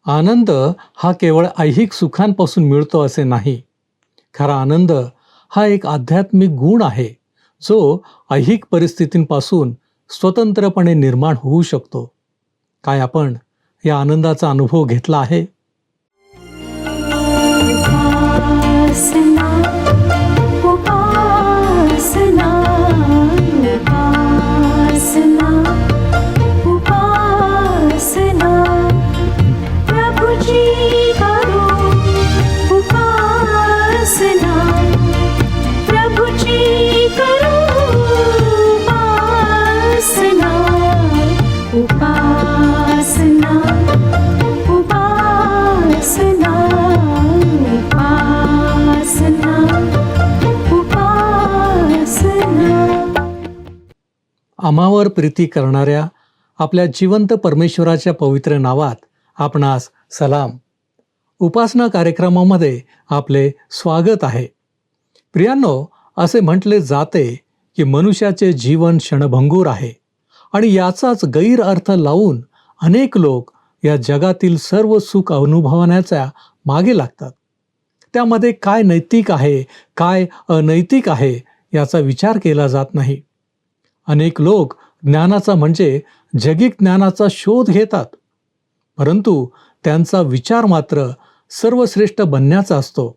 आनंद हा केवळ ऐहिक सुखांपासून मिळतो असे नाही. खरा आनंद हा एक आध्यात्मिक गुण आहे, जो ऐहिक परिस्थितींपासून स्वतंत्रपणे निर्माण होऊ शकतो. काय आपण या आनंदाचा अनुभव घेतला आहे? उपासना उपासना उपासना उपासना प्रभुजी करो उपासना प्रभुजी करो उपासना उपासना उपासना उपासना उपासना. आम्हावर प्रीती करणाऱ्या आपल्या जिवंत परमेश्वराच्या पवित्र नावात आपणास सलाम. उपासना कार्यक्रमामध्ये आपले स्वागत आहे. प्रियांनो, असे म्हटले जाते की मनुष्याचे जीवन क्षणभंगूर आहे आणि याचाच गैरअर्थ लावून अनेक लोक या जगातील सर्व सुख अनुभवण्याच्या मागे लागतात. त्यामध्ये काय नैतिक आहे, काय अनैतिक आहे याचा विचार केला जात नाही. अनेक लोक ज्ञानाचा म्हणजे जगिक ज्ञानाचा शोध घेतात, परंतु त्यांचा विचार मात्र सर्वश्रेष्ठ बनण्याचा असतो.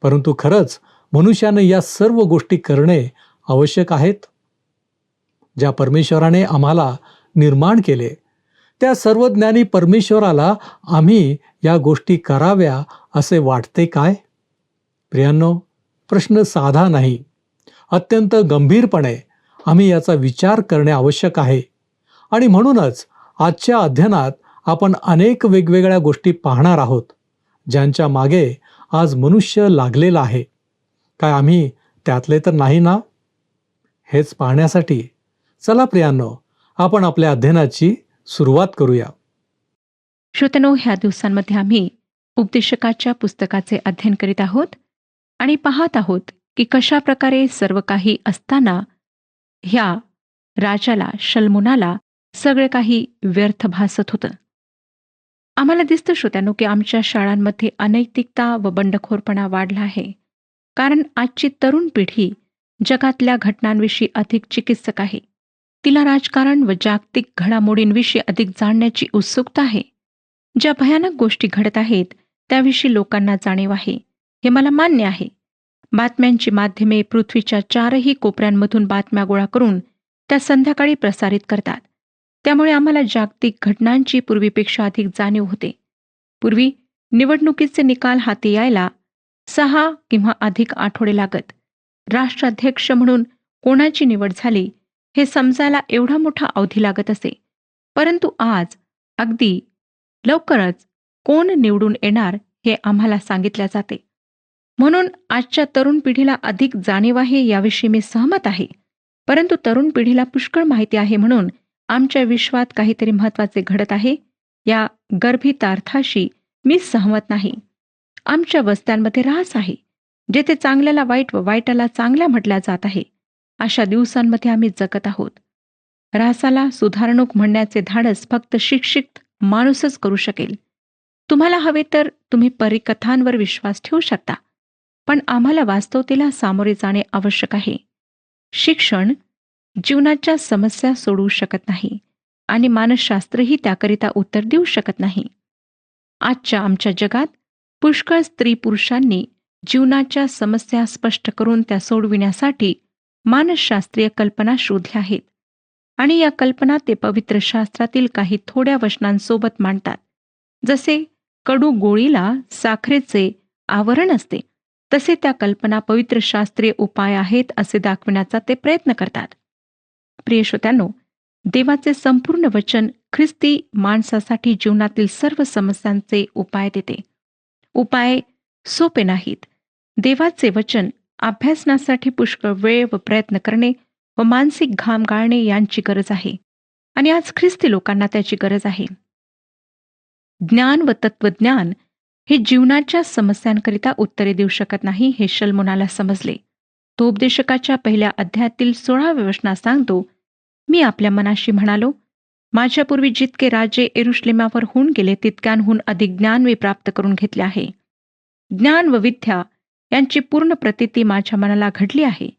परंतु खरंच मनुष्याने या सर्व गोष्टी करणे आवश्यक आहेत? ज्या परमेश्वराने आम्हाला निर्माण केले, त्या सर्वज्ञानी परमेश्वराला आम्ही या गोष्टी कराव्या असे वाटते काय? प्रियांनो, प्रश्न साधा नाही. अत्यंत गंभीरपणे आम्ही याचा विचार करणे आवश्यक आहे. आणि म्हणूनच आजच्या अध्ययनात आपण अनेक वेगवेगळ्या गोष्टी पाहणार आहोत, ज्यांच्या मागे आज मनुष्य लागलेला आहे. काय आम्ही त्यातले तर नाही ना? हेच पाहण्यासाठी चला प्रियांनो, आपण आपल्या अध्ययनाची सुरुवात करूया. श्रोतनो, ह्या दिवसांमध्ये आम्ही उपदेशकाच्या पुस्तकाचे अध्ययन करीत आहोत आणि पाहत आहोत की कशा प्रकारे सर्व काही असताना ह्या राजाला, शल्मुनाला सगळे काही व्यर्थ भासत होतं. आम्हाला दिसतं श्रोत्यानो की आमच्या शाळांमध्ये अनैतिकता व बंडखोरपणा वाढला आहे, कारण आजची तरुण पिढी जगातल्या घटनांविषयी अधिक चिकित्सक आहे. तिला राजकारण व जागतिक घडामोडींविषयी अधिक जाणण्याची उत्सुकता आहे. ज्या भयानक गोष्टी घडत आहेत त्याविषयी लोकांना जाणीव आहे, हे मला मान्य आहे. बातम्यांची माध्यमे पृथ्वीच्या चारही कोपऱ्यांमधून बातम्या गोळा करून त्या संध्याकाळी प्रसारित करतात. त्यामुळे आम्हाला जागतिक घटनांची पूर्वीपेक्षा अधिक जाणीव होते. पूर्वी निवडणुकीचे निकाल हाती यायला 6 किंवा अधिक आठवडे लागत. राष्ट्राध्यक्ष म्हणून कोणाची निवड झाली हे समजायला एवढा मोठा अवधी लागत असे. परंतु आज अगदी लवकरच कोण निवडून येणार हे आम्हाला सांगितले जाते. म्हणून आजच्या तरुण पिढीला अधिक जाणीव आहे याविषयी मी सहमत आहे. परंतु तरुण पिढीला पुष्कळ माहिती आहे म्हणून आमच्या विश्वात काहीतरी महत्त्वाचे घडत आहे या गर्भितार्थाशी मी सहमत नाही. आमच्या वस्त्यांमध्ये ऱ्हास आहे, जेथे चांगल्याला वाईट व वाईटाला चांगल्या म्हटल्या जात आहे. अशा दिवसांमध्ये आम्ही जगत आहोत. ऱ्हासाला सुधारणूक म्हणण्याचे धाडस फक्त शिक्षित माणूसच करू शकेल. तुम्हाला हवे तर तुम्ही परिकथांवर विश्वास ठेवू शकता, पण आम्हाला वास्तवतेला सामोरे जाणे आवश्यक आहे. शिक्षण जीवनाच्या समस्या सोडवू शकत नाही आणि मानसशास्त्रही त्याकरिता उत्तर देऊ शकत नाही. आजच्या आमच्या जगात पुष्कळ स्त्री पुरुषांनी जीवनाच्या समस्या स्पष्ट करून त्या सोडविण्यासाठी मानसशास्त्रीय कल्पना शोधल्या आहेत आणि या कल्पना ते पवित्र शास्त्रातील काही थोड्या वचनांसोबत मांडतात. जसे कडू गोळीला साखरेचे आवरण असते, तसे त्या कल्पना पवित्र शास्त्रीय उपाय आहेत असे दाखविण्याचा ते प्रयत्न करतात. प्रिय श्रोत्यांनो, देवाचे संपूर्ण वचन ख्रिस्ती माणसासाठी जीवनातील सर्व समस्यांचे उपाय देते. उपाय सोपे नाहीत. देवाचे वचन अभ्यासण्यासाठी पुष्कळ वेळ व प्रयत्न करणे व मानसिक घाम गाळणे यांची गरज आहे आणि आज ख्रिस्ती लोकांना त्याची गरज आहे. ज्ञान व तत्वज्ञान हे जीवनाच्या समस्यांकरिता उत्तरे देऊ शकत नाही हे शल्मुनाला समजले. तो उपदेशकाच्या पहिल्या अध्यायातील 16व्या वचनात सांगतो, मी आपल्या मनाशी म्हणालो, माझ्यापूर्वी जितके राजे यरुश्लेमावर होऊन गेले तितक्यांहून अधिक ज्ञान मी प्राप्त करून घेतले आहे. ज्ञान व विद्या यांची पूर्ण प्रतीती माझ्या मनाला घडली आहे.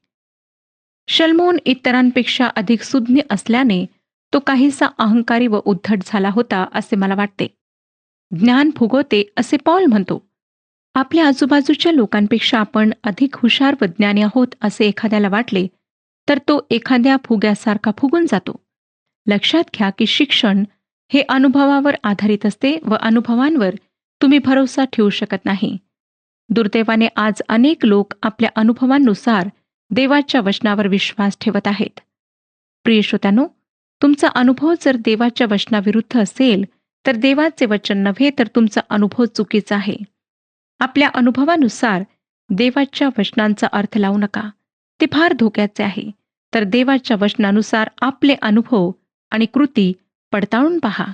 शल्मोन इतरांपेक्षा अधिक सुज्ञ असल्याने तो काहीसा अहंकारी व उद्धट झाला होता असे मला वाटते. ज्ञान फुगवते असे पॉल म्हणतो. आपल्या आजूबाजूच्या लोकांपेक्षा आपण अधिक हुशार व ज्ञानी आहोत असे एखाद्याला वाटले तर तो एखाद्या फुग्यासारखा फुगून जातो. लक्षात घ्या की शिक्षण हे अनुभवावर आधारित असते व अनुभवांवर तुम्ही भरोसा ठेवू शकत नाही. दुर्दैवाने आज अनेक लोक आपल्या अनुभवांनुसार देवाच्या वचनावर विश्वास ठेवत आहेत. प्रिय श्रोत्यानो, तुमचा अनुभव जर देवाच्या वचनाविरुद्ध असेल तर देवाचे वचन नव्हे तर तुमचा अनुभव चुकीचा आहे. आपल्या अनुभवानुसार देवाच्या वचनांचा अर्थ लावू नका, ते फार धोक्याचे आहे. तर देवाच्या वचनानुसार आपले अनुभव आणि कृती पडताळून पहा.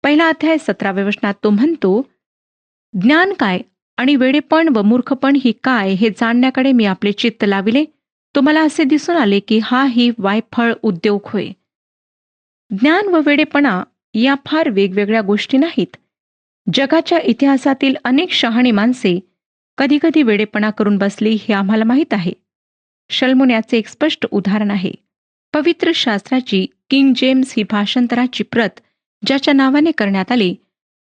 पहिला अध्याय 17व्या वचनात तो म्हणतो, ज्ञान काय आणि वेडेपण व मूर्खपण ही काय हे जाणण्याकडे मी आपले चित्त लाविले. तो मला असे दिसून आले की हा ही वायफळ उद्योग होय. ज्ञान व वेडेपणा या फार वेगवेगळ्या गोष्टी नाहीत. जगाच्या इतिहासातील अनेक शहाणी माणसे कधीकधी वेडेपणा करून बसली हे आम्हाला माहीत आहे. शल्मोन याचे एक स्पष्ट उदाहरण आहे. पवित्र शास्त्राची किंग जेम्स ही भाषांतराची प्रत ज्याच्या नावाने करण्यात आली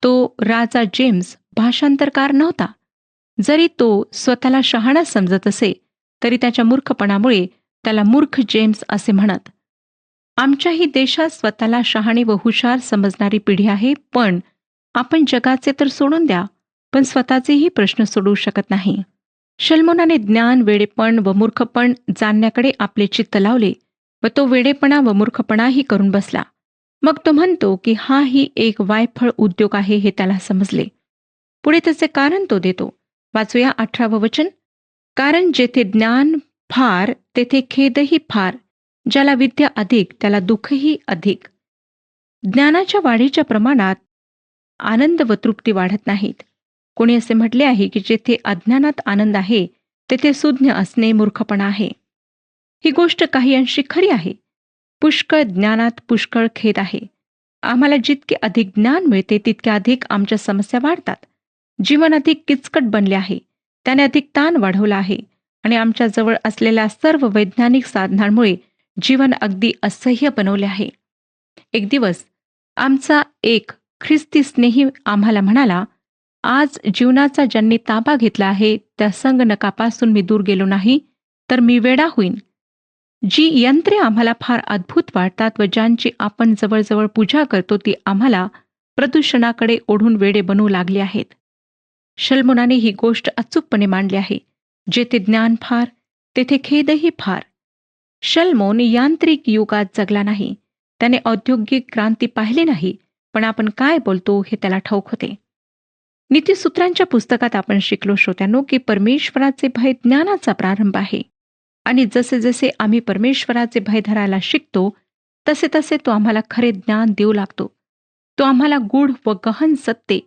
तो राजा जेम्स भाषांतरकार नव्हता. जरी तो स्वतःला शहाणा समजत असे तरी त्याच्या मूर्खपणामुळे त्याला मूर्ख जेम्स असे म्हणत. आमच्याही देशात स्वतःला शहाणी व हुशार समजणारी पिढी आहे, पण आपण जगाचे तर सोडून द्या, पण स्वतःचेही प्रश्न सोडवू शकत नाही. शल्मोनाने ज्ञान, वेडेपण व मूर्खपण जाणण्याकडे आपले चित्त लावले व तो वेडेपणा व मूर्खपणाही करून बसला. मग तो म्हणतो की हा ही एक वायफळ उद्योग आहे हे त्याला समजले. पुढे त्याचे कारण तो देतो. वाचूया 18वं वचन. कारण जेथे ज्ञान फार तेथे खेदही फार, ज्याला विद्या अधिक त्याला दुःखही अधिक. ज्ञानाच्या वाढीच्या प्रमाणात आनंद व तृप्ती वाढत नाहीत. कोणी असे म्हटले आहे की जेथे अज्ञानात आनंद आहे तेथे सुज्ञ असणे मूर्खपणा आहे. ही गोष्ट काही अंशी खरी आहे. पुष्कळ ज्ञानात पुष्कळ खेद आहे. आम्हाला जितके अधिक ज्ञान मिळते तितके अधिक आमच्या समस्या वाढतात. जीवन अधिक किचकट बनले आहे, त्याने अधिक ताण वाढवला आहे आणि आमच्या जवळ असलेल्या सर्व वैज्ञानिक साधनांमुळे जीवन अगदी असह्य बनवले आहे. एक दिवस आमचा एक ख्रिस्ती स्नेही आम्हाला म्हणाला, आज जीवनाचा ज्यांनी ताबा घेतला आहे त्या संगणकापासून मी दूर गेलो नाही तर मी वेडा होईन. जी यंत्रे आम्हाला फार अद्भुत वाटतात व ज्यांची आपण जवळजवळ पूजा करतो ती आम्हाला प्रदूषणाकडे ओढून वेडे बनवू लागली आहेत. शल्मोनाने ही गोष्ट अचूकपणे मांडली आहे. जेथे ज्ञान फार तेथे खेदही फार. शल्मोन यांत्रिक युगात जगला नाही, त्याने औद्योगिक क्रांती पाहिली नाही, पण आपण काय बोलतो हे त्याला ठाऊक होते. नीतिसूत्रांच्या पुस्तकात आपण शिकलो श्रोत्यांनो की परमेश्वराचे भय ज्ञानाचा प्रारंभ आहे आणि जसे जसे आम्ही परमेश्वराचे भय धरायला शिकतो तसे तसे तो आम्हाला खरे ज्ञान देऊ लागतो. तो आम्हाला गूढ व गहन सत्ते,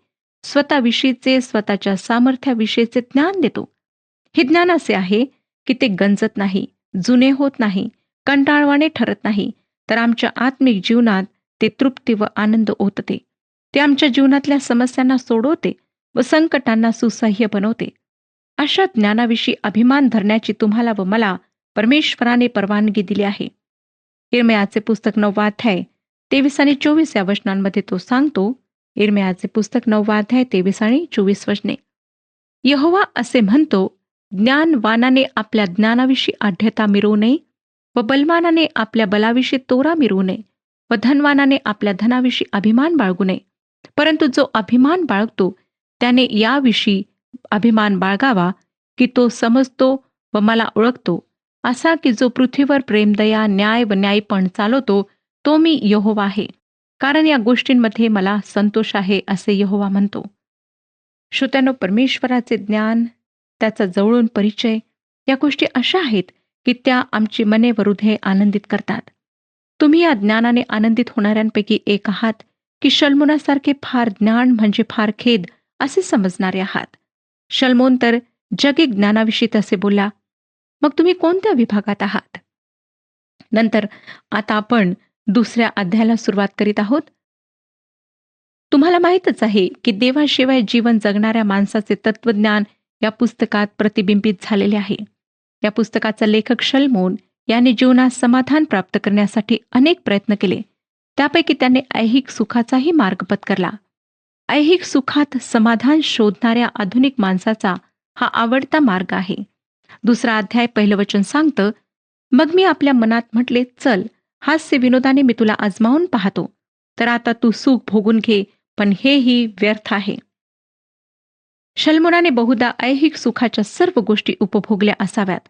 स्वतःविषयीचे, स्वतःच्या सामर्थ्याविषयीचे ज्ञान देतो. हे ज्ञान असे आहे की ते गंजत नाही, जुने होत नाही, कंटाळवाणे ठरत नाही, तर आमच्या आत्मिक जीवनात ते तृप्ती व आनंद ओतते. ते आमच्या जीवनातल्या समस्यांना सोडवते व संकटांना सुसह्य बनवते. अशा ज्ञानाविषयी अभिमान धरण्याची तुम्हाला व मला परमेश्वराने परवानगी दिली आहे. यिर्मयाचे पुस्तक 9वा अध्याय 23 आणि 24 या वचनांमध्ये तो सांगतो. यिर्मयाचे पुस्तक 9वा अध्याय 23 आणि 24 वचने. यहोवा असे म्हणतो, ज्ञानवानाने आपल्या ज्ञानाविषयी आढ्यता मिरवू नये व बलवानाने आपल्या बलाविषयी तोरा मिरवू नये व धनवानाने आपल्या धनाविषयी अभिमान बाळगू नये. परंतु जो अभिमान बाळगतो त्याने याविषयी अभिमान बाळगावा की तो समजतो व मला ओळखतो, असा की जो पृथ्वीवर प्रेमदया, न्याय व न्यायपण चालवतो तो मी यहोवा आहे. कारण या गोष्टींमध्ये मला संतोष आहे असे यहोवा म्हणतो. श्रोत्यांनो, परमेश्वराचे ज्ञान, त्याचा जवळून परिचय या गोष्टी अशा आहेत की त्या आमची मने व हृदये आनंदित करतात. तुम्ही या ज्ञानाने आनंदित होणाऱ्यांपैकी एक आहात की शल्मोनासारखे फार ज्ञान म्हणजे फार खेद असे समजणारे आहात. शल्मोन तर जगिक ज्ञानाविषयी तसे बोलला. मग तुम्ही कोणत्या विभागात आहात? नंतर आता आपण 2ऱ्या अध्यायाला सुरुवात करीत आहोत. तुम्हाला माहीतच आहे की देवाशिवाय जीवन जगणाऱ्या माणसाचे तत्वज्ञान या पुस्तकात प्रतिबिंबित झालेले आहे. या पुस्तकाचा लेखक शलमोन याने जीवनात समाधान प्राप्त करण्यासाठी अनेक प्रयत्न केले. त्यापैकी त्याने ऐहिक सुखाचाही मार्ग पत्करला. ऐहिक सुखात समाधान शोधणाऱ्या आधुनिक माणसाचा हा आवडता मार्ग आहे. 2रा अध्याय 1 वचन सांगतं, मग मी आपल्या मनात म्हटले, चल हास्य विनोदाने मी तुला आजमावून पाहतो, तर आता तू सुख भोगून घे, पण हेही व्यर्थ आहे. शलमोनाने बहुधा ऐहिक सुखाच्या सर्व गोष्टी उपभोगल्या असाव्यात.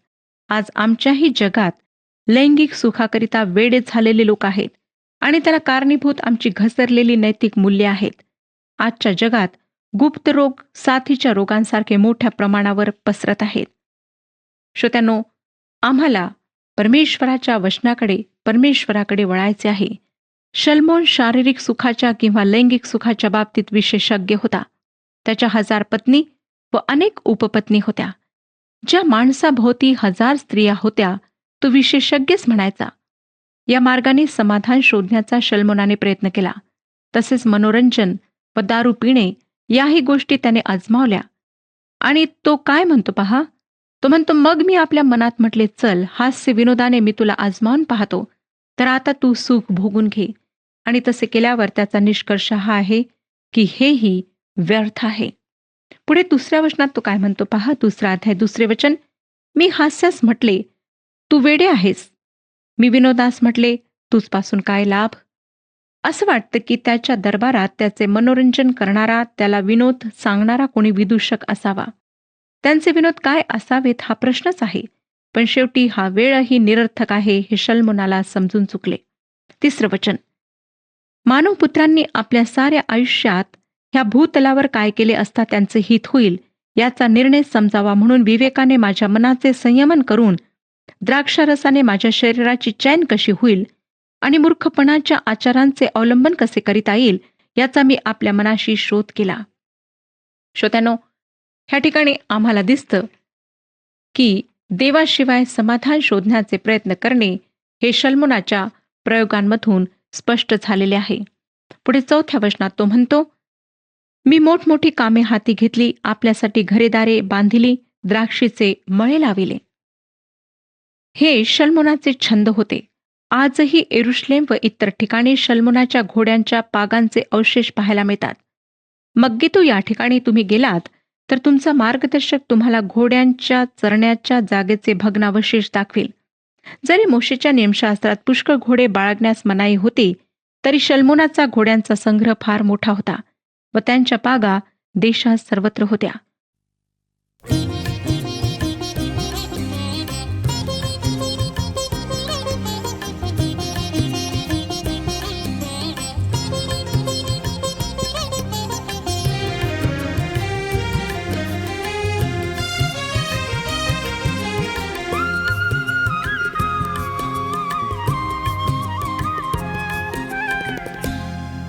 आज आमच्याही जगात लैंगिक सुखाकरिता वेडे झालेले लोक आहेत आणि त्याला कारणीभूत आमची घसरलेली नैतिक मूल्ये आहेत. आजच्या जगात गुप्त रोग साथीच्या रोगांसारखे मोठ्या प्रमाणावर पसरत आहेत. श्रोत्यांनो, आम्हाला परमेश्वराकडे वळायचे आहे. शलमोन शारीरिक सुखाच्या किंवा लैंगिक सुखाच्या बाबतीत विशेषज्ञ होता. त्याच्या 1000 पत्नी व अनेक उपपत्नी होत्या. ज्या माणसाभोवती 1000 स्त्रिया होत्या तो विशेषज्ञच म्हणायचा. या मार्गाने समाधान शोधण्याचा शलमोनाने प्रयत्न केला. तसेच मनोरंजन व दारू पिणे याही गोष्टी त्याने आजमावल्या. आणि तो काय म्हणतो पहा, तो म्हणतो, मग मी आपल्या मनात म्हटले, चल हास्य विनोदाने मी तुला आजमावून पाहतो, तर आता तू सुख भोगून घे. आणि तसे केल्यावर त्याचा निष्कर्ष हा आहे की हेही व्यर्थ आहे. पुढे 2ऱ्या वचनात तो काय म्हणतो पहा, 2रा अध्याय 2रे वचन, मी हास्यास म्हटले, तू वेडे आहेस. मी विनोदास म्हटले, तुझपासून काय लाभ. असं वाटतं की त्याच्या दरबारात त्याचे मनोरंजन करणारा, त्याला विनोद सांगणारा कोणी विदूषक असावा. त्यांचे विनोद काय असावेत हा प्रश्नच आहे. पण शेवटी हा वेळही निरर्थक आहे हे शलमोनाला समजून चुकले. 3रं वचन, मानवपुत्रांनी आपल्या साऱ्या आयुष्यात ह्या भूतलावर काय केले असता त्यांचे हित होईल याचा निर्णय समजावा म्हणून विवेकाने माझ्या मनाचे संयमन करून द्राक्षारसाने माझ्या शरीराची चैन कशी होईल आणि मूर्खपणाच्या आचारांचे अवलंबन कसे करीता येईल याचा मी आपल्या मनाशी शोध केला. श्रोत्यांनो, ह्या ठिकाणी आम्हाला दिसतं की देवाशिवाय समाधान शोधण्याचे प्रयत्न करणे हे शलमोनाच्या प्रयोगांमधून स्पष्ट झालेले आहे. पुढे 4थ्या वचनात तो म्हणतो, मी मोठमोठी कामे हाती घेतली, आपल्यासाठी घरेदारे बांधिली, द्राक्षीचे मळे लाविले. हे शलमोनाचे छंद होते. आजही येरुशलेम व इतर ठिकाणी शलमोनाच्या घोड्यांच्या पागांचे अवशेष पाहायला मिळतात. मग्गिदो या ठिकाणी तुम्ही गेलात तर तुमचा मार्गदर्शक तुम्हाला घोड्यांच्या चरण्याच्या जागेचे भग्नावशेष दाखवेल. जरी मोशेच्या नियमशास्त्रात पुष्कळ घोडे बाळगण्यास मनाई होती, तरी शलमोनाचा घोड्यांचा संग्रह फार मोठा होता व त्यांच्या पागा देशात सर्वत्र होत्या.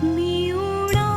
मी उडा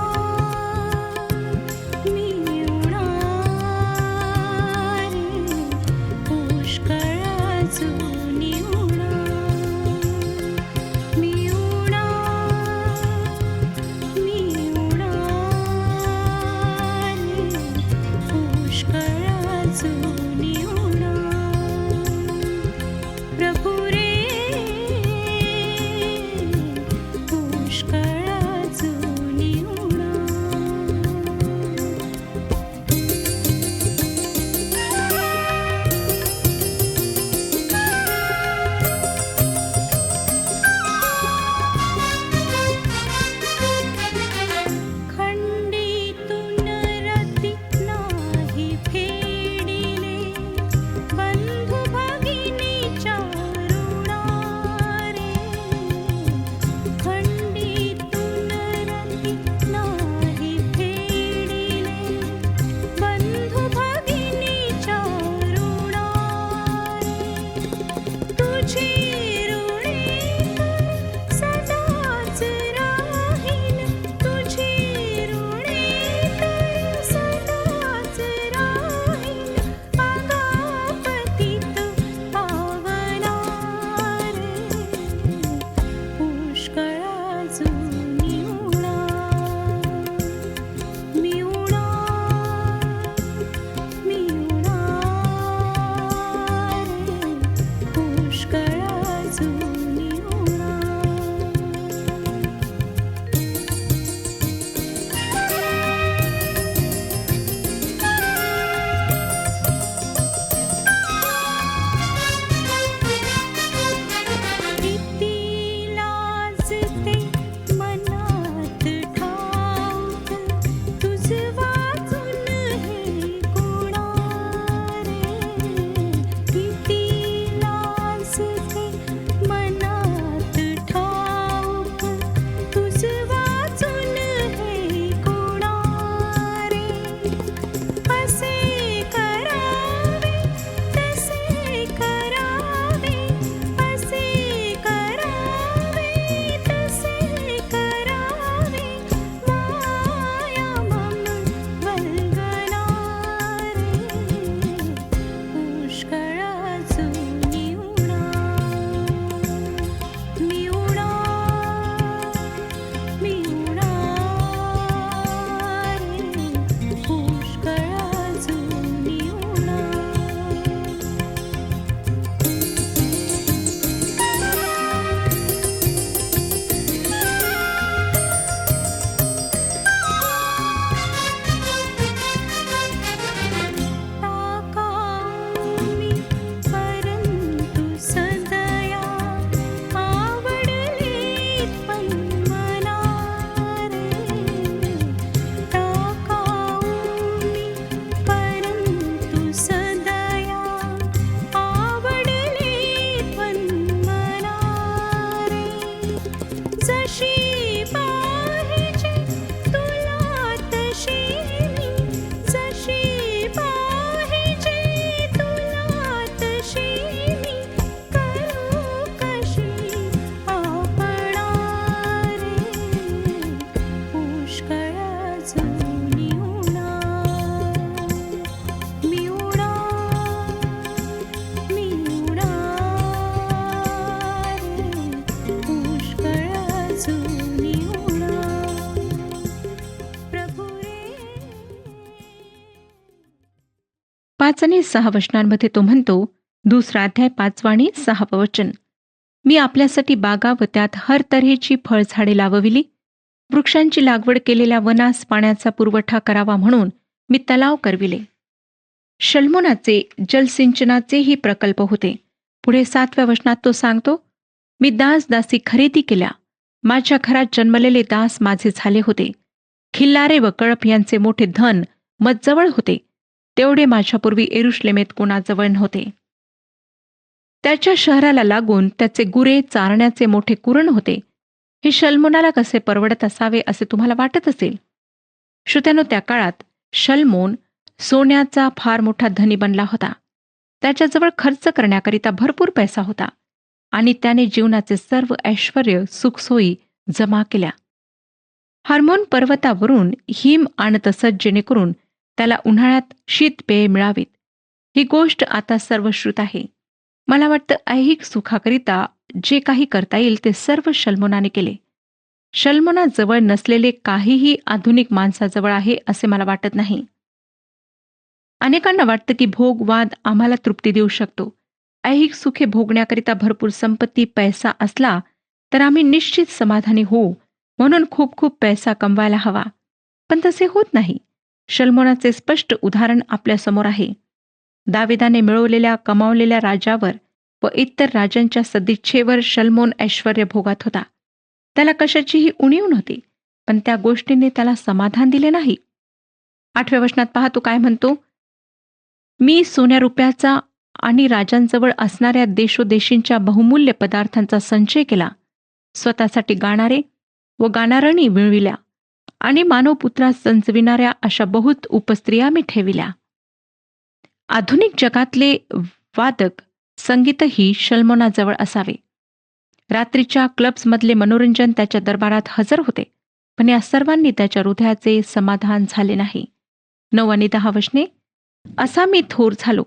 मी जशी पाहिजे तुला तशी मी करू कशी आपणा रे पुष्कळ जुनी उणा मी उणा मी उणा रे पुष्कळ जुनी उणा प्रभू रे 5 आणि 6 वचनांमध्ये तो म्हणतो, 2 अध्याय 5 आणि 6 वचन, मी आपल्यासाठी बागा व त्यात हर तऱ्हेची फळझाडे लावविली, वृक्षांची लागवड केलेल्या वनास पाण्याचा पुरवठा करावा म्हणून मी तलाव करविले. शल्मोनाचे जलसिंचनाचेही प्रकल्प होते. पुढे 7व्या वचनात तो सांगतो, मी दास दासी खरेदी केल्या, माझ्या घरात जन्मलेले दास माझे झाले होते. खिल्लारे व कळप यांचे मोठे धन मजजवळ होते, तेवढे माझ्यापूर्वी एरुश्लेमेत कोणाजवळ नव्हते. त्याच्या शहराला लागून त्याचे गुरे चारण्याचे मोठे कुरण होते. हे शल्मोनाला कसे परवडत असावे असे तुम्हाला वाटत असेल. श्रोत्यानो, त्या काळात शल्मोन सोन्याचा फार मोठा धनी बनला होता. त्याच्याजवळ खर्च करण्याकरिता भरपूर पैसा होता आणि त्याने जीवनाचे सर्व ऐश्वर्य सुखसोयी जमा केल्या. हार्मोन पर्वतावरून हिम आणत असत, जेणेकरून त्याला उन्हाळ्यात शीतपेये मिळावीत. ही गोष्ट आता सर्वश्रुत आहे. मला वाटतं ऐहिक सुखाकरिता जे काही करता येईल ते सर्व शल्मोनाने केले. शल्मोनाजवळ नसलेले काहीही आधुनिक माणसाजवळ आहे असे मला वाटत नाही. अनेकांना वाटतं की भोगवाद आम्हाला तृप्ती देऊ शकतो. ऐहिक सुखे भोगण्याकरिता भरपूर संपत्ती पैसा असला तर आम्ही निश्चित समाधानी होऊ, म्हणून खूप खूप पैसा कमवायला हवा. पण तसे होत नाही. शल्मोनाचे स्पष्ट उदाहरण आपल्यासमोर आहे. दाविदाने मिळवलेल्या कमावलेल्या राजावर व इतर राजांच्या सदिच्छेवर शल्मोन ऐश्वर्य भोगात होता. त्याला कशाचीही उणीव नव्हती, पण त्या गोष्टीने त्याला समाधान दिले नाही. 8व्या वचनात पहा तो काय म्हणतो, मी सोन्या रुपयाचा आणि राजांजवळ असणाऱ्या देशोदेशींच्या बहुमूल्य पदार्थांचा संचय केला, स्वतःसाठी गाणारे व गाणारणी मिळविल्या आणि मानवपुत्रास संचविणाऱ्या अशा बहुत उपस्त्रिया मी ठेविल्या. आधुनिक जगातले वादक संगीतही शल्मोनाजवळ असावे. रात्रीच्या क्लब्समधले मनोरंजन त्याच्या दरबारात हजर होते, पण या सर्वांनी त्याच्या हृदयाचे समाधान झाले नाही. 9 आणि 10 वचने, असा मी थोर झालो,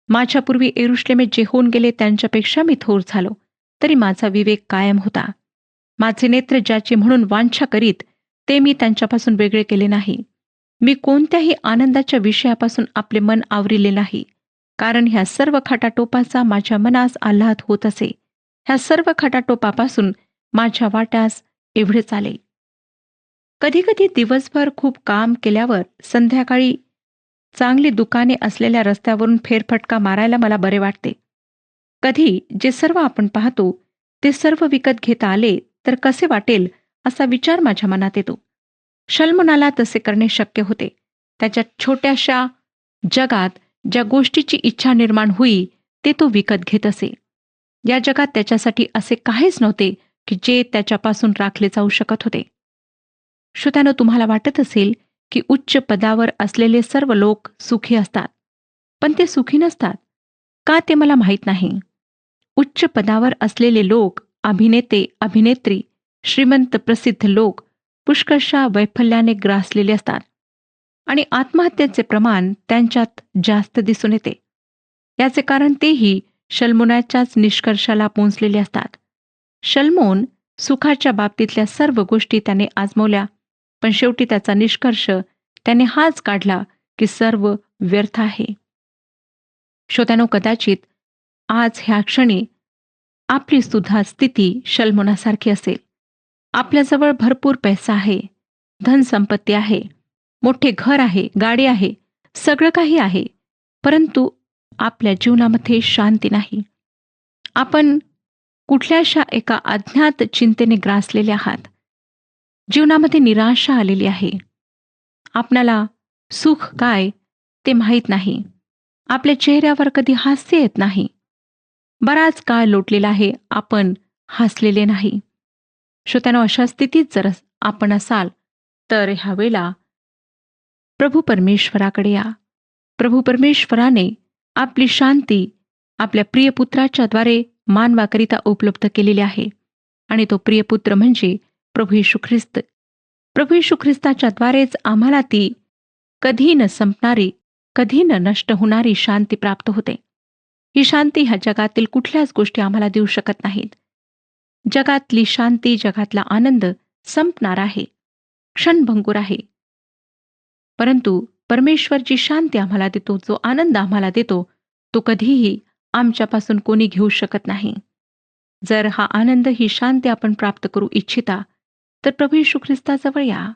माझ्यापूर्वी एरुश्लेमेत जे होऊन गेले त्यांच्यापेक्षा मी थोर झालो, तरी माझा विवेक कायम होता. माझे नेत्र ज्याची म्हणून वांछा करीत ते मी त्यांच्यापासून वेगळे केले नाही. मी कोणत्याही आनंदाच्या विषयापासून आपले मन आवरिले नाही, कारण ह्या सर्व खटाटोपाचा माझ्या मनास आल्हाद होत असे. ह्या सर्व खटाटोपापासून माझ्या वाट्यास एवढेच आले. कधीकधी दिवसभर खूप काम केल्यावर संध्याकाळी चांगली दुकाने असलेल्या रस्त्यावरून फेरफटका मारायला मला बरे वाटते. कधी जे सर्व आपण पाहतो ते सर्व विकत घेता आले तर कसे वाटेल असा विचार माझ्या मनात येतो. शल्मोनाला तसे करणे शक्य होते. त्याच्या छोट्याशा जगात ज्या गोष्टीची इच्छा निर्माण होई ते तो विकत घेत असे. या जगात त्याच्यासाठी असे काहीच नव्हते की जे त्याच्यापासून राखले जाऊ शकत होते. श्रोत्यानो, तुम्हाला वाटत असेल की उच्च पदावर असलेले सर्व लोक सुखी असतात, पण ते सुखी नसतात का ते मला माहीत नाही. उच्च पदावर असलेले लोक, अभिनेते, अभिनेत्री, श्रीमंत प्रसिद्ध लोक पुष्कळशा वैफल्याने ग्रासलेले असतात आणि आत्महत्येचे प्रमाण त्यांच्यात जास्त दिसून येते. याचे कारण तेही शल्मोनाच्याच निष्कर्षाला पोहोचलेले असतात. शल्मोन सुखाच्या बाबतीतल्या सर्व गोष्टी त्याने आजमावल्या, पण शेवटी त्याचा निष्कर्ष त्याने हाच काढला की सर्व व्यर्थ आहे. श्रोत्यानो, कदाचित आज ह्या क्षणी आपली सुद्धा स्थिती शल्मोनासारखी असेल. आपल्याजवळ भरपूर पैसा आहे, धनसंपत्ती आहे, मोठे घर आहे, गाडी आहे, सगळं काही आहे, परंतु आपल्या जीवनामध्ये शांती नाही. आपण कुठल्याशा एका अज्ञात चिंतेने ग्रासलेले आहात. जीवनामध्ये निराशा आलेली आहे. आपणाला सुख काय ते माहीत नाही. आपल्या चेहऱ्यावर कधी हास्य येत नाही. बराच काळ लोटलेला आहे, आपण हसलेले नाही. श्रोत्यानो, अशा स्थितीत जर आपण असाल तर ह्यावेळेला प्रभू परमेश्वराकडे या. प्रभू परमेश्वराने आपली शांती आपल्या प्रियपुत्राच्या द्वारे मानवाकरिता उपलब्ध केलेली आहे. आणि तो प्रियपुत्र म्हणजे प्रभू येशू ख्रिस्त. प्रभू येशू ख्रिस्ताच्या द्वारेच आम्हाला ती कधी न संपणारी, कधी न नष्ट होणारी शांती प्राप्त होते. ही शांती ह्या जगातील कुठल्याच गोष्टी आम्हाला देऊ शकत नाहीत. जगातली शांती, जगातला आनंद संपणार आहे, क्षणभंगूर आहे. परंतु परमेश्वर जी शांती आम्हाला देतो, जो आनंद आम्हाला देतो, तो कधीही आमच्यापासून कोणी घेऊ शकत नाही. जर हा आनंद, ही शांती आपण प्राप्त करू इच्छिता तर प्रभू येशू ख्रिस्ताजवळ या.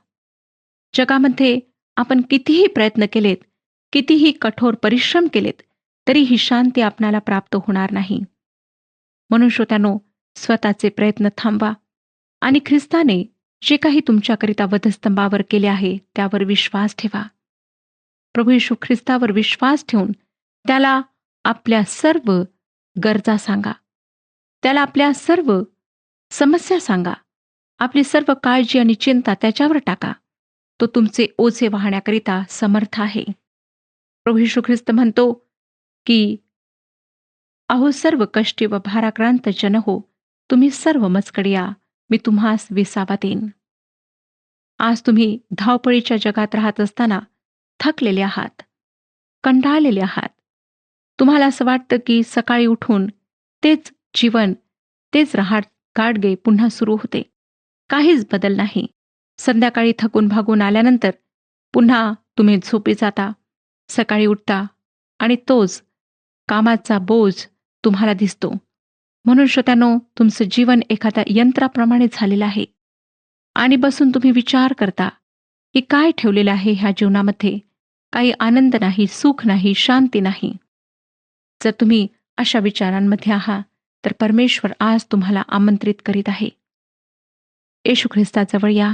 जगामध्ये आपण कितीही प्रयत्न केलेत, कितीही कठोर परिश्रम केलेत, तरी ही शांती आपणाला प्राप्त होणार नाही. म्हणून श्रोत्यानो, स्वतःचे प्रयत्न थांबवा आणि ख्रिस्ताने जे काही तुमच्याकरिता वधस्तंभावर केले आहे त्यावर विश्वास ठेवा. प्रभू येशू ख्रिस्तावर विश्वास ठेवून त्याला आपल्या सर्व गरजा सांगा, त्याला आपल्या सर्व समस्या सांगा, आपली सर्व काळजी आणि चिंता त्याच्यावर टाका. तो तुमचे ओझे वाहण्याकरिता समर्थ आहे. प्रभू येशू ख्रिस्त म्हणतो की अहो सर्व कष्टी व भाराक्रांत जन हो, तुम्ही सर्व मजकडे या, मी तुम्हास विसावा देईन. आज तुम्ही धावपळीच्या जगात राहत असताना थकलेले आहात, कंटाळलेले आहात. तुम्हाला असं वाटतं की सकाळी उठून तेच जीवन, तेच गाडगे पुन्हा सुरू होते, काहीच बदल नाही. संध्याकाळी थकून भागून आल्यानंतर पुन्हा तुम्ही झोपी जाता, सकाळी उठता आणि तोच कामाचा बोज तुम्हाला दिसतो. म्हणून श्रोत्यानो, तुमचं जीवन एखाद्या यंत्राप्रमाणे झालेलं आहे आणि बसून तुम्ही विचार करता की काय ठेवलेलं आहे ह्या जीवनामध्ये. काही आनंद नाही, सुख नाही, शांती नाही. जर तुम्ही अशा विचारांमध्ये आहात तर परमेश्वर आज तुम्हाला आमंत्रित करीत आहे. येशू ख्रिस्ताजवळ या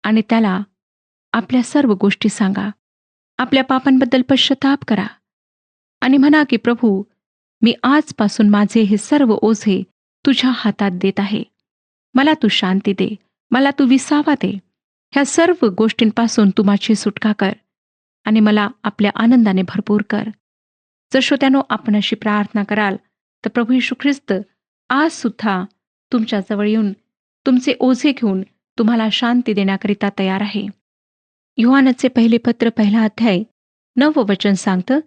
आणि त्याला आपल्या सर्व गोष्टी सांगा. आपल्या पापांबद्दल पश्चाताप करा आणि म्हणा की प्रभू, मी आजपासून माझे हे सर्व ओझे तुझ्या हातात देत आहे. मला तू शांती दे, मला तू विसावा दे. ह्या सर्व गोष्टींपासून तू माझी सुटका कर आणि मला आपल्या आनंदाने भरपूर कर. जर श्रोत्यानो, आपण अशी प्रार्थना कराल तर प्रभू येशू ख्रिस्त आज सुद्धा तुमच्याजवळ येऊन तुमचे ओझे घेऊन तुम्हाला शांती देण्याकरिता तयार आहे. योहानाचे पहिले पत्र, 1 अध्याय 9 वचन सांगतं,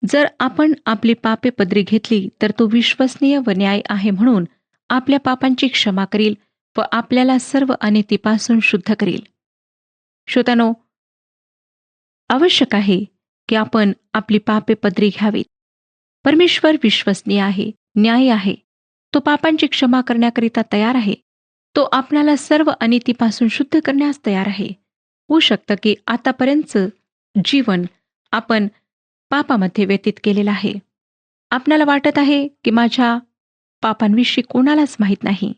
जर आपण आपली पापे पदरी घेतली तर तो विश्वसनीय व न्याय आहे म्हणून आपल्या पापांची क्षमा करील व आपल्याला सर्व अनितीपासून शुद्ध करील. श्रोत्यानो, आवश्यक आहे की आपण आपली पापे पदरी घ्यावीत. परमेश्वर विश्वसनीय आहे, न्यायी आहे. तो पापांची क्षमा करण्याकरिता तयार आहे. तो आपल्याला सर्व अनितीपासून शुद्ध करण्यास तयार आहे. होऊ शकतं की आतापर्यंतचं जीवन आपण पापामध्ये व्यतीत केलेलं आहे. आपल्याला वाटत आहे की माझ्या पापांविषयी कोणालाच माहीत नाही.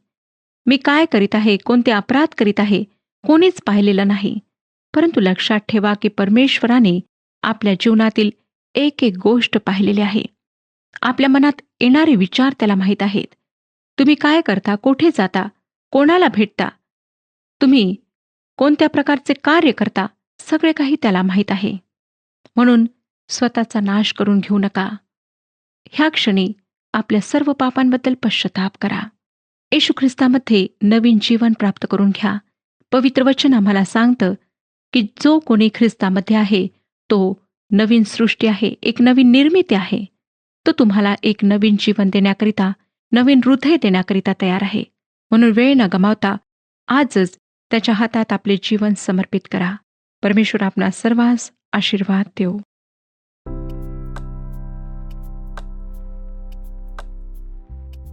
मी काय करीत आहे, कोणते अपराध करीत आहे, कोणीच पाहिलेलं नाही. परंतु लक्षात ठेवा की परमेश्वराने आपल्या जीवनातील एक एक गोष्ट पाहिलेली आहे. आपल्या मनात येणारे विचार त्याला माहीत आहेत. तुम्ही काय करता, कोठे जाता, कोणाला भेटता, तुम्ही कोणत्या प्रकारचे कार्य करता, सगळे काही त्याला माहीत आहे. म्हणून स्वतःचा नाश करून घेऊ नका. ह्या क्षणी आपल्या सर्व पापांबद्दल पश्चाताप करा. येशू ख्रिस्तामध्ये नवीन जीवन प्राप्त करून घ्या. पवित्र वचन आम्हाला सांगतं की जो कोणी ख्रिस्तामध्ये आहे तो नवीन सृष्टी आहे, एक नवीन निर्मिती आहे. तो तुम्हाला एक नवीन जीवन देण्याकरिता, नवीन हृदय देण्याकरिता तयार आहे. म्हणून वेळ न गमावता आजच त्याच्या हातात आपले जीवन समर्पित करा. परमेश्वर आपणा सर्वांस आशीर्वाद देवो.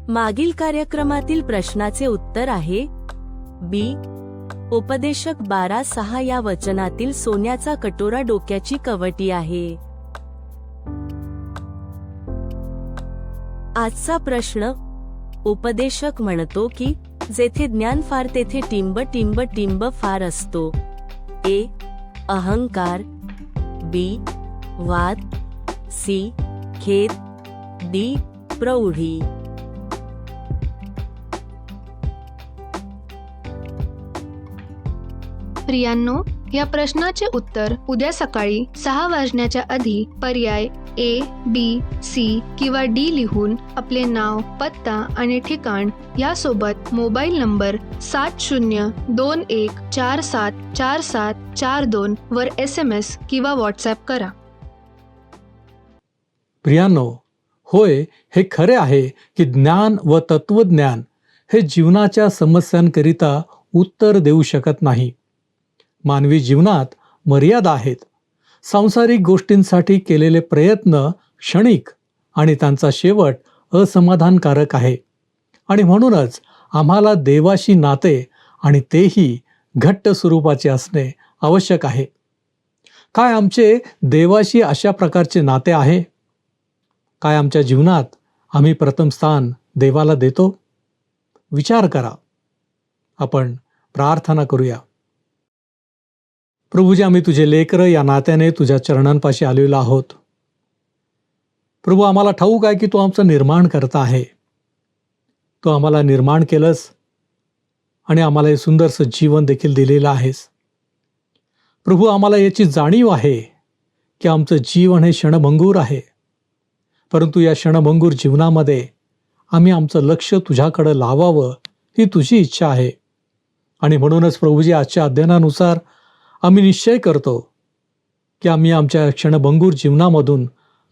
मागील कार्यक्रमातील प्रश्नाचे उत्तर आहे बी. उपदेशक 12:6 या वचनातील सोन्याचा कटोरा डोक्याची कवटी आहे. आजचा प्रश्न, उपदेशक म्हणतो की जेथे ज्ञान फार तेथे टिंब टिंब टिंब फार असतो. ए. अहंकार, बी. वाद, सी. खेद, डी. प्रौढी. प्रियांनो, या प्रश्नाचे उत्तर उद्या सकाळी 6 वाजण्याच्या आधी पर्याय A, B, C किंवा D लिहून आपले नाव, पत्ता आणि ठिकाण यासोबत मोबाईल नंबर 7021474742 वर SMS किंवा व्हॉट्सॲप करा. प्रियांनो, होय, हे खरे आहे की ज्ञान व तत्वज्ञान हे जीवनाच्या समस्यांकरिता उत्तर देऊ शकत नाही. मानवी जीवनात मर्यादा आहेत. सांसारिक गोष्टींसाठी केलेले प्रयत्न क्षणिक आणि त्यांचा शेवट असमाधानकारक आहे. आणि म्हणूनच आम्हाला देवाशी नाते आणि तेही घट्ट स्वरूपाचे असणे आवश्यक आहे. काय आमचे देवाशी अशा प्रकारचे नाते आहे? काय आमच्या जीवनात आम्ही प्रथम स्थान देवाला देतो? विचार करा. आपण प्रार्थना करूया. प्रभूजी, आम्ही तुझे लेकरं या नात्याने तुझ्या चरणांपाशी आलेलो आहोत. प्रभू, आम्हाला ठाऊक आहे की तू आमचं निर्माण करता आहे. तू आम्हाला निर्माण केलंस आणि आम्हाला हे सुंदरसं जीवन देखील दिलेलं आहेस. प्रभू, आम्हाला याची जाणीव आहे की आमचं जीवन हे क्षणभंगूर आहे. परंतु या क्षणभंगूर जीवनामध्ये आम्ही आमचं लक्ष तुझ्याकडं लावावं ही तुझी इच्छा आहे. आणि म्हणूनच प्रभूजी, आजच्या अध्ययनानुसार आम्ही निश्चय करतो की आम्ही आमच्या क्षणभंगूर जीवनामधून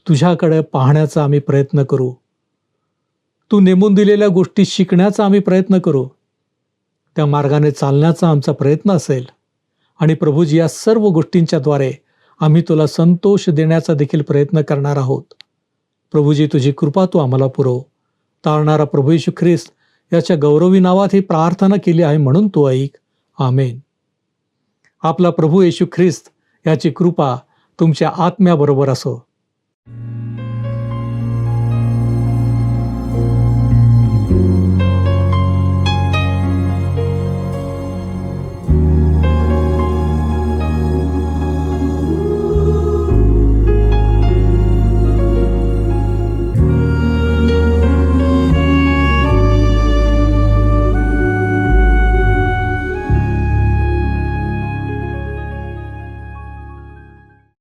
तुझ्याकडे पाहण्याचा आम्ही प्रयत्न करू. तू नेमून दिलेल्या गोष्टी शिकण्याचा आम्ही प्रयत्न करू. त्या मार्गाने चालण्याचा आमचा प्रयत्न असेल. आणि प्रभूजी, या सर्व गोष्टींच्याद्वारे आम्ही तुला संतोष देण्याचा देखील प्रयत्न करणार आहोत. प्रभूजी, तुझी कृपा तू आम्हाला पुरव. तारणारा प्रभू येशू ख्रिस्त याच्या गौरवी नावात ही प्रार्थना केली आहे, म्हणून तू ऐक. आमेन. आपला प्रभू येशू ख्रिस्त याची कृपा तुमच्या आत्म्याबरोबर असो.